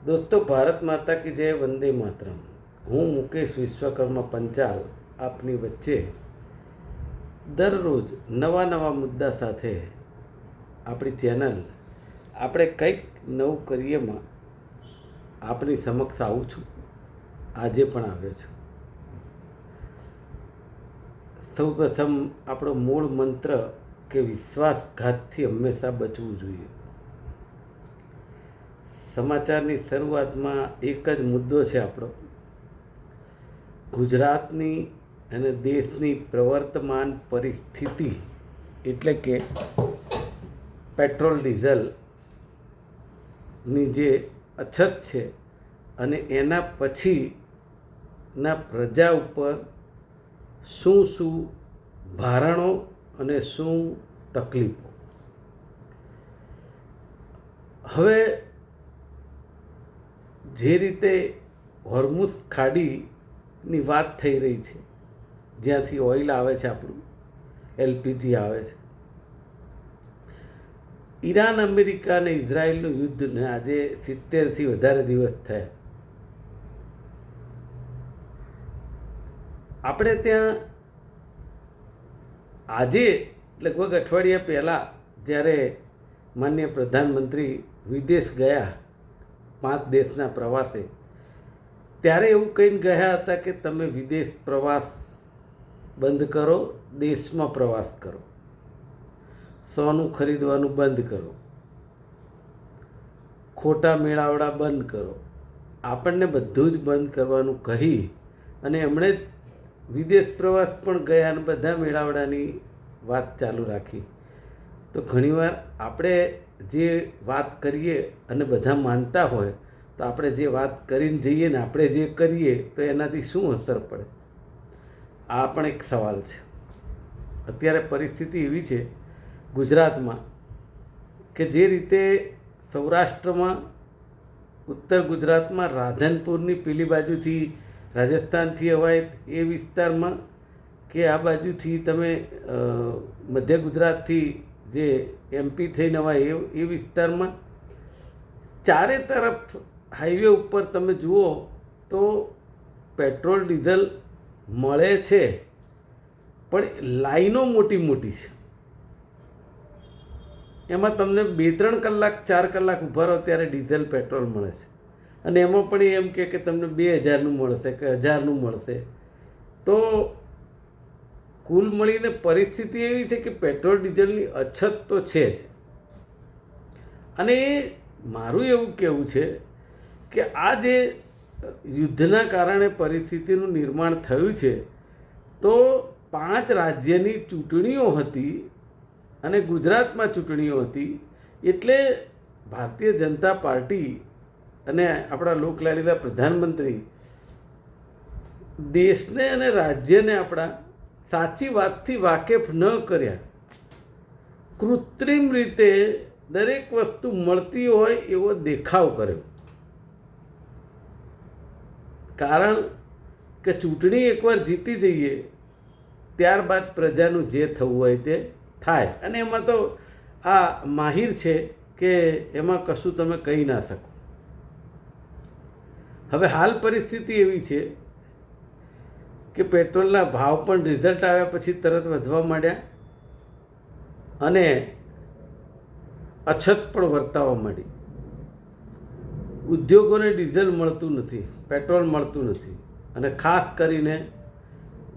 दोस्तों, भारत माता की जय, वंदे मातरम। હું મુકેશ વિશ્વકર્મા પંચાલ આપની વચ્ચે દરરોજ નવા નવા મુદ્દા સાથે આપણી ચેનલ આપણે કંઈક નવું કરીએમાં આપની સમક્ષ આવું છું. આજે પણ આવ્યો છું. સૌપ્રથમ આપણો મૂળ મંત્ર કે વિશ્વાસઘાતથી હંમેશા બચવું જોઈએ. સમાચારની શરૂઆતમાં એક જ મુદ્દો છે આપણો. ગુજરાતની અને દેશની પ્રવર્તમાન પરિસ્થિતિ એટલે કે પેટ્રોલ ડીઝલની જે અછત છે અને એના પછીના પ્રજા ઉપર શું શું ભારણો અને શું તકલીફો. હવે જે રીતે હોર્મુઝ ખાડીની વાત થઈ રહી છે, જ્યાંથી ઓઇલ આવે છે, આપણું એલપીજી આવે છે, ઈરાન, અમેરિકા અને ઇઝરાયલનું યુદ્ધને આજે 70થી વધારે દિવસ થયા. આપણે ત્યાં આજે લગભગ અઠવાડિયા પહેલાં જ્યારે માનનીય પ્રધાનમંત્રી વિદેશ ગયા 5 દેશના પ્રવાસે, ત્યારે એવું કહીને ગયા હતા કે તમે વિદેશ પ્રવાસ બંધ કરો, દેશમાં પ્રવાસ કરો, સોનું ખરીદવાનું બંધ કરો, ખોટા મેળાવડા બંધ કરો. આપણને બધું જ બંધ કરવાનું કહી અને એમણે વિદેશ પ્રવાસ પણ ગયા અને બધા મેળાવડાની વાત ચાલુ રાખી. તો ઘણીવાર આપણે જે વાત કરીએ અને બધા માનતા હોય તો આપણે જે વાત કરીને જઈએ ને આપણે જે કરીએ તો એનાથી શું અસર પડે, આ પણ એક સવાલ છે. અત્યારે પરિસ્થિતિ એવી છે ગુજરાતમાં કે જે રીતે સૌરાષ્ટ્રમાં, ઉત્તર ગુજરાતમાં રાધનપુરની પેલી બાજુથી રાજસ્થાનથી અવાય એ વિસ્તારમાં, કે આ બાજુથી તમે મધ્ય ગુજરાતથી જે એમપી થઈને અવાય એ વિસ્તારમાં, ચારે તરફ હાઈવે ઉપર તમે જુઓ તો પેટ્રોલ ડીઝલ મળે છે, પણ લાઈનો મોટી મોટી છે. એમાં તમને 2-3 કલાક 4 કલાક ઊભા રહો ત્યારે ડીઝલ પેટ્રોલ મળે છે, અને એમાં પણ એમ કે તમને 2000નું મળશે કે 1000નું મળશે. તો કુલ મળીને પરિસ્થિતિ એવી છે કે પેટ્રોલ ડીઝલની અછત તો છે જ. અને મારું એવું કહેવું છે કે આ જે યુદ્ધના કારણે પરિસ્થિતિનું નિર્માણ થયું છે, તો 5 રાજ્યની ચૂંટણીઓ હતી અને ગુજરાતમાં ચૂંટણીઓ હતી, એટલે ભારતીય જનતા પાર્ટી અને આપણા લોકલાડીલા પ્રધાનમંત્રી દેશને અને રાજ્યને આપણા સાચી વાતથી વાકેફ ન કર્યા. કૃત્રિમ રીતે દરેક વસ્તુ મળતી હોય એવો દેખાવ કર્યો. કારણ કે ચૂંટણી એકવાર જીતી જઈએ ત્યારબાદ પ્રજાનું જે થવું હોય તે થાય, અને એમાં તો આ માહિર છે કે એમાં કશું તમે કહી ના શકો. હવે હાલ પરિસ્થિતિ એવી છે કે પેટ્રોલના ભાવ પણ રિઝલ્ટ આવ્યા પછી તરત વધવા માંડ્યા અને અછત પણ વર્તાવા માંડી. ઉદ્યોગોને ડીઝલ મળતું નથી, પેટ્રોલ મળતું નથી, અને ખાસ કરીને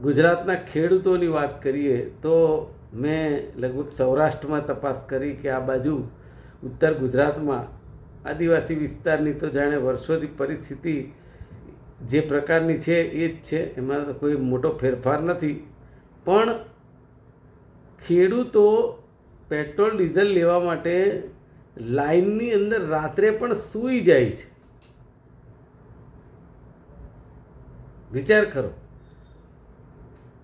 ગુજરાતના ખેડૂતોની વાત કરીએ તો મેં લગભગ સૌરાષ્ટ્રમાં તપાસ કરી કે આ બાજુ ઉત્તર ગુજરાતમાં આદિવાસી વિસ્તારની તો જાણે વર્ષોથી પરિસ્થિતિ જે પ્રકારની છે એ જ છે, એમાં તો કોઈ મોટો ફેરફાર નથી. પણ ખેડૂતો પેટ્રોલ ડીઝલ લેવા માટે લાઇનની અંદર રાત્રે પણ સૂઈ જાય છે. વિચાર કરો.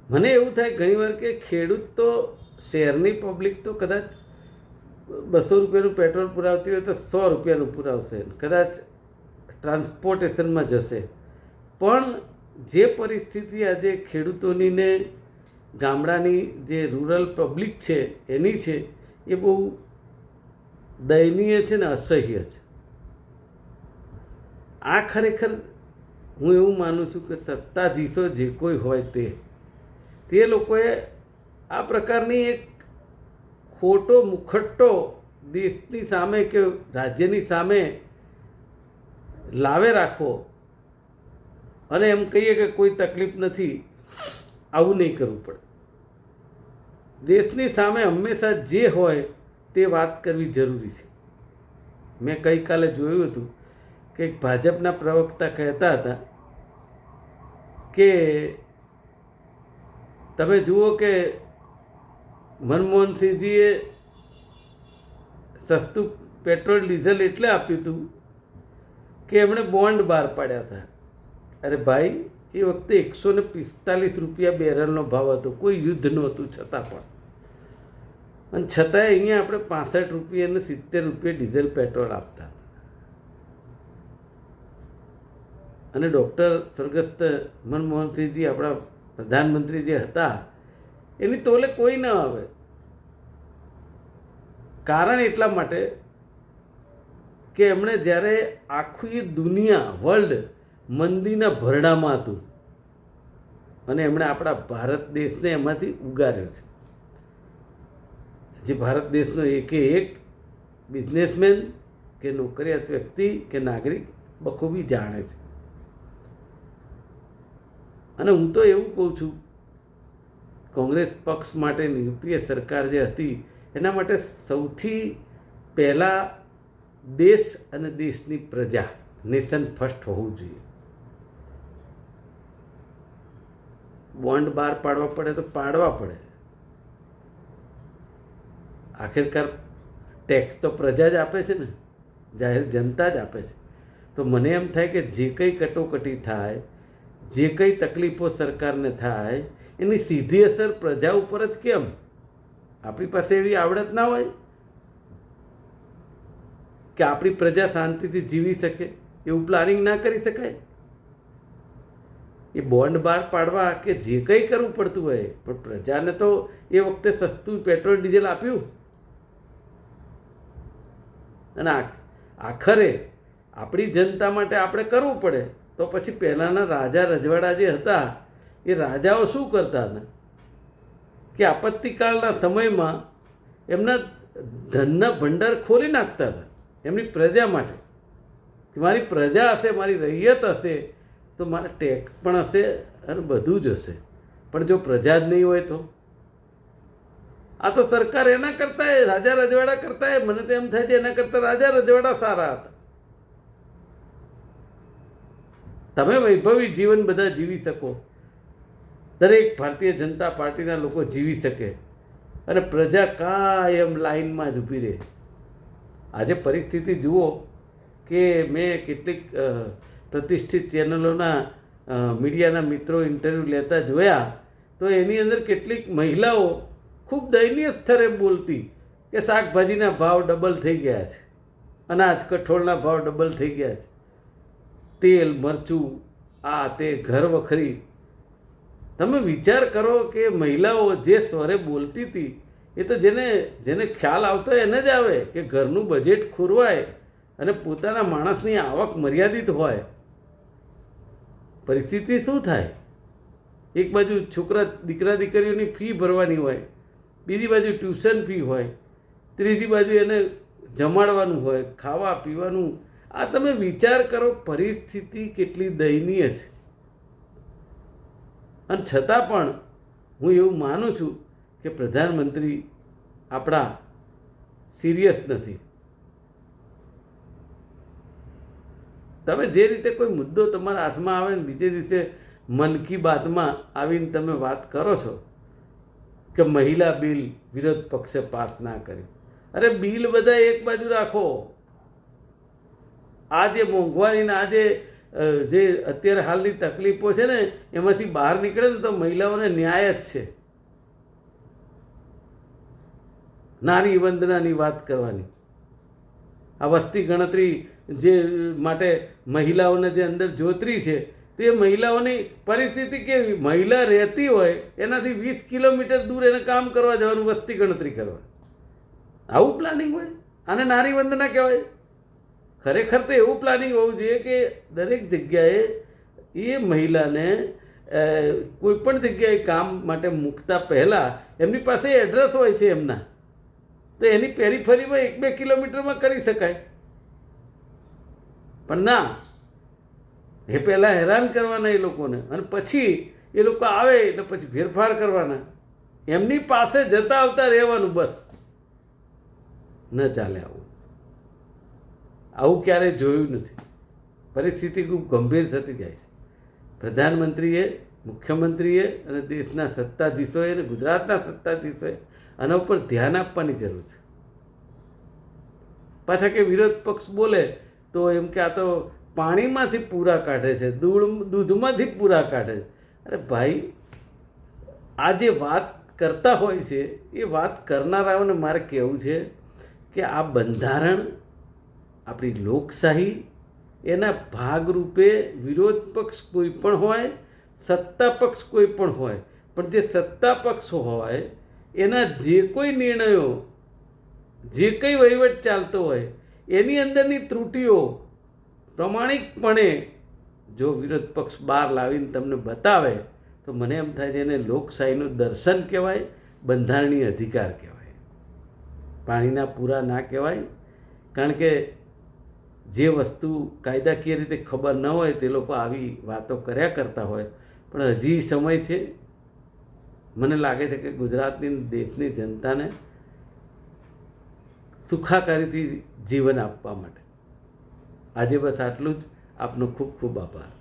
મને એવું થાય ઘણીવાર કે ખેડૂત તો, શહેરની પબ્લિક તો કદાચ 200 રૂપિયાનું પેટ્રોલ પુરાવતી હોય તો 100 રૂપિયાનું પુરાવશે, કદાચ ટ્રાન્સપોર્ટેશનમાં જશે. પણ જે પરિસ્થિતિ આજે ખેડૂતોની ને ગામડાની જે રૂરલ પબ્લિક છે એની છે, એ બહુ દયનીય છે ને અસહ્ય છે. આ ખરેખર હું એવું માનું છું કે સત્તાધીશો જે કોઈ હોય તે લોકોએ આ પ્રકારની એક ખોટો મુખટ્ટો દેશની સામે કે રાજ્યની સામે લાવે રાખવો અને એમ કહીએ કે કોઈ તકલીફ નથી, આવું નહીં કરવું પડે. દેશની સામે હંમેશા જે હોય તે વાત કરવી જરૂરી છે. મેં ગઈકાલે જોયું હતું કે એક ભાજપના પ્રવક્તા કહેતા હતા કે તમે જુઓ કે મનમોહનસિંહજીએ સસ્તું પેટ્રોલ ડીઝલ એટલે આપ્યું હતું કે એમણે બોન્ડ બહાર પાડ્યા હતા. અરે ભાઈ, એ વખતે 145 રૂપિયા બેરલનો ભાવ હતો, કોઈ યુદ્ધ નહોતું છતાં પણ. અને છતાંય અહીંયા આપણે 65 રૂપિયા અને 70 રૂપિયા ડીઝલ પેટ્રોલ આપતા. અને ડૉક્ટર સ્વર્ગસ્થ મનમોહનસિંહજી આપણા પ્રધાનમંત્રી જે હતા એની તોલે કોઈ ન આવે. કારણ એટલા માટે કે એમણે જ્યારે આખી દુનિયા વર્લ્ડ મંદીના ભરડામાં હતું અને એમણે આપણા ભારત દેશને એમાંથી ઉગાર્યો છે. જે ભારત દેશનો એકે એક બિઝનેસમેન કે નોકરિયાત વ્યક્તિ કે નાગરિક બખૂબી જાણે છે. અને હું તો એવું કહું છું, કોંગ્રેસ પક્ષ માટેની યુપીએ સરકાર જે હતી એના માટે સૌથી પહેલાં દેશ અને દેશની પ્રજા, નેશન ફર્સ્ટ હોવું જોઈએ. બોન્ડ બહાર પાડવા પડે તો પાડવા પડે. આખિરકાર ટેક્સ તો પ્રજા જ આપે છે ને, જાહેર જનતા જ આપે છે. તો મને એમ થાય કે જે કંઈ કટોકટી થાય, જે કંઈ તકલીફો સરકારને થાય, એની સીધી અસર પ્રજા ઉપર જ કેમ? આપણી પાસે એવી આવડત ના હોય કે આપણી પ્રજા શાંતિથી જીવી શકે? એવું પ્લાનિંગ ના કરી શકાય? એ બોન્ડ બહાર પાડવા કે જે કંઈ કરવું પડતું હોય, પણ પ્રજાને તો એ વખતે સસ્તું પેટ્રોલ ડીઝલ આપ્યું. અને આખરે આપણી જનતા માટે આપણે કરવું પડે. તો પછી પહેલાંના રાજા રજવાડા જે હતા એ રાજાઓ શું કરતા હતા કે આપત્તિકાળના સમયમાં એમના ધનના ભંડાર ખોલી નાખતા હતા એમની પ્રજા માટે. કે મારી પ્રજા હશે, મારી રૈયત હશે, તો મારા ટેક્સ પણ હશે અને બધું જ હશે. પણ જો પ્રજા જ નહીં હોય તો આ તો સરકાર એના કરતાં રાજા રજવાડા કરતાં, મને તો એમ થાય છે એના કરતાં રાજા રજવાડા સારા હતા. તમે વૈભવી જીવન બધા જીવી શકો, દરેક ભારતીય જનતા પાર્ટીના લોકો જીવી શકે અને પ્રજા કાયમ લાઈનમાં જ ઊભી રહે. આજે પરિસ્થિતિ જુઓ કે મેં કેટલીક પ્રતિષ્ઠિત ચેનલોના મીડિયાના મિત્રો ઇન્ટરવ્યૂ લેતા જોયા, તો એની અંદર કેટલીક મહિલાઓ ખૂબ દયનીય સ્તરે બોલતી કે શાકભાજીના ભાવ ડબલ થઈ ગયા છે, અનાજ કઠોળના ભાવ ડબલ થઈ ગયા છે, તેલ મરચું આ તે ઘર વખરી. તમે વિચાર કરો કે મહિલાઓ જે સ્વરે બોલતી હતી એ તો જેને ખ્યાલ આવતો એને જ આવે કે ઘરનું બજેટ ખોરવાય અને પોતાના માણસની આવક મર્યાદિત હોય, પરિસ્થિતિ શું થાય? એક બાજુ દીકરા દીકરીઓની ફી ભરવાની હોય, બીજી બાજુ ટ્યુશન ફી હોય, ત્રીજી બાજુ એને જમાડવાનું હોય, ખાવા પીવાનું. આ તમે વિચાર કરો, પરિસ્થિતિ કેટલી દયનીય છે. અને છતાં પણ હું એવું માનું છું કે પ્રધાનમંત્રી આપણા સિરિયસ નથી. તમે જે રીતે કોઈ મુદ્દો તમારા હાથમાં આવે ને બીજે દિવસે મન કી બાતમાં આવીને તમે વાત કરો છો કે મહિલા બિલ વિરોધ પક્ષે પાસ ના કર્યું. અરે બિલ બધા એક બાજુ રાખો. આ જે મોંઘવારીના આ જે અત્યારે હાલની તકલીફો છે ને એમાંથી બહાર નીકળે ને તો મહિલાઓને ન્યાય જ છે. નારી વંદનાની વાત કરવાની, આ વસ્તી ગણતરી જે માટે મહિલાઓને જે અંદર જોતરી છે તે મહિલાઓની પરિસ્થિતિ કેવી? મહિલા રહેતી હોય એનાથી 20 કિલોમીટર દૂર એને કામ કરવા જવાનું, વસ્તી ગણતરી કરવા. આવું પ્લાનિંગ હોય? આને નારી વંદના કહેવાય? ખરેખર તો એવું પ્લાનિંગ હોવું જોઈએ કે દરેક જગ્યાએ એ મહિલાને કોઈ પણ જગ્યાએ કામ માટે મૂકતા પહેલાં એમની પાસે એડ્રેસ હોય છે એમના, તો એની પેરીફરીમાં 1-2 કિલોમીટરમાં કરી શકાય. પણ ના, એ પહેલાં હેરાન કરવાના એ લોકોને, અને પછી એ લોકો આવે એટલે પછી ફેરફાર કરવાના. એમની પાસે જતા આવતા રહેવાનું, બસ. ન ચાલે આવું. આવું ક્યારેય જોયું નથી. પરિસ્થિતિ ખૂબ ગંભીર થતી જાય છે. પ્રધાનમંત્રીએ, મુખ્યમંત્રીએ અને દેશના સત્તાધીશોએ અને ગુજરાતના સત્તાધીશોએ આના ઉપર ધ્યાન આપવાની જરૂર છે. પાછા કે વિરોધ પક્ષ બોલે તો એમ કે આ તો પાણીમાંથી પૂરા કાઢે છે, દૂધમાંથી પૂરા કાઢે છે. અરે ભાઈ, આ જે વાત કરતા હોય છે એ વાત કરનારાઓને મારે કહેવું છે કે આ બંધારણ, આપણી લોકશાહી, એના ભાગરૂપે વિરોધ પક્ષ કોઈ પણ હોય, સત્તા પક્ષ કોઈ પણ હોય, પણ જે સત્તા પક્ષ હોય એના જે કોઈ નિર્ણયો, જે કંઈ વહીવટ ચાલતો હોય એની અંદરની ત્રુટિઓ પ્રમાણિકપણે જો વિરોધ પક્ષ બહાર લાવીને તમને બતાવે તો મને એમ થાય છે એને લોકશાહીનું દર્શન કહેવાય, બંધારણીય અધિકાર કહેવાય, પાણીના પૂરા ના કહેવાય. કારણ કે જે વસ્તુ કાયદાકીય રીતે ખબર ન હોય તે લોકો આવી વાતો કર્યા કરતા હોય. પણ હજી સમય છે. મને લાગે છે કે ગુજરાતની, દેશની જનતાને સુખાકારીથી જીવન આપવા માટે. આજે બસ આટલું જ. આપનો ખૂબ ખૂબ આભાર.